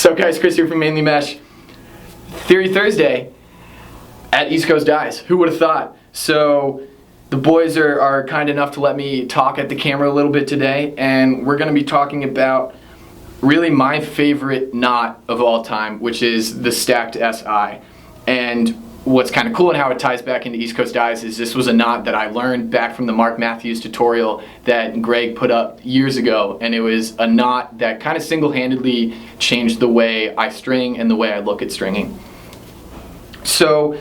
So guys, Chris here from Mainley Mesh. Theory Thursday at East Coast Dies. Who would have thought? So the boys are kind enough to let me talk at the camera a little bit today, and we're going to be talking about really my favorite knot of all time, which is the stacked SI. And what's kind of cool and how it ties back into East Coast Dies is this was a knot that I learned back from the Mark Matthews tutorial that Greg put up years ago, and it was a knot that kind of single-handedly changed the way I string and the way I look at stringing. So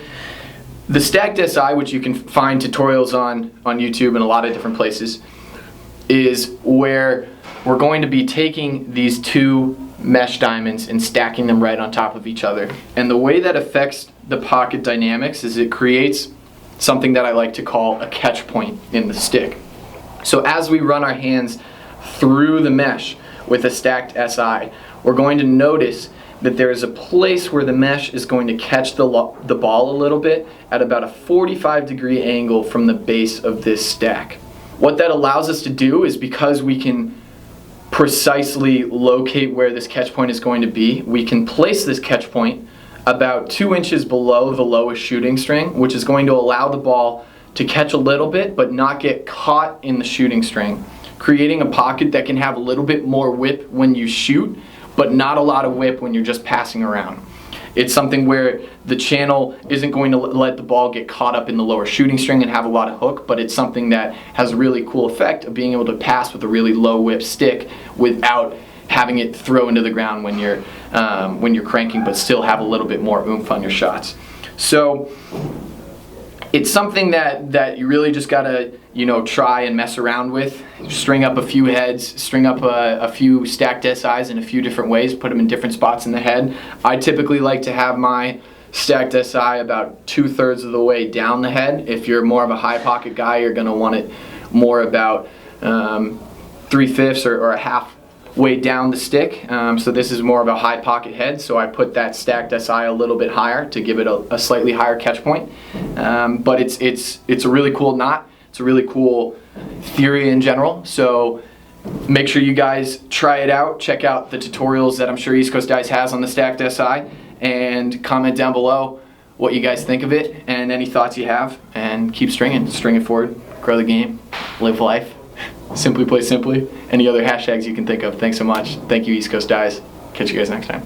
the stacked SI, which you can find tutorials on YouTube and a lot of different places, is where we're going to be taking these two mesh diamonds and stacking them right on top of each other. And the way that affects the pocket dynamics is it creates something that I like to call a catch point in the stick. So as we run our hands through the mesh with a stacked SI, we're going to notice that there is a place where the mesh is going to catch the ball a little bit at about a 45-degree angle from the base of this stack. What that allows us to do is, because we can precisely locate where this catch point is going to be, we can place this catch point about 2 inches below the lowest shooting string, which is going to allow the ball to catch a little bit but not get caught in the shooting string, creating a pocket that can have a little bit more whip when you shoot, but not a lot of whip when you're just passing around. It's something where the channel isn't going to let the ball get caught up in the lower shooting string and have a lot of hook, but it's something that has a really cool effect of being able to pass with a really low whip stick without having it throw into the ground when you're cranking, but still have a little bit more oomph on your shots. So it's something that you really just gotta try and mess around with. String up a few heads, string up a few stacked SIs in a few different ways, put them in different spots in the head. I typically like to have my stacked SI about 2/3 of the way down the head. If you're more of a high pocket guy, you're gonna want it more about 3/5 or a half way down the stick. So this is more of a high pocket head, so I put that stacked SI a little bit higher to give it a slightly higher catch point. But it's a really cool knot. It's a really cool theory in general. So make sure you guys try it out. Check out the tutorials that I'm sure East Coast Dies has on the stacked SI, and comment down below what you guys think of it and any thoughts you have. And keep stringing. String it forward. Grow the game. Live life. Simply play simply. Any other hashtags you can think of. Thanks so much. Thank you, East Coast Dies. Catch you guys next time.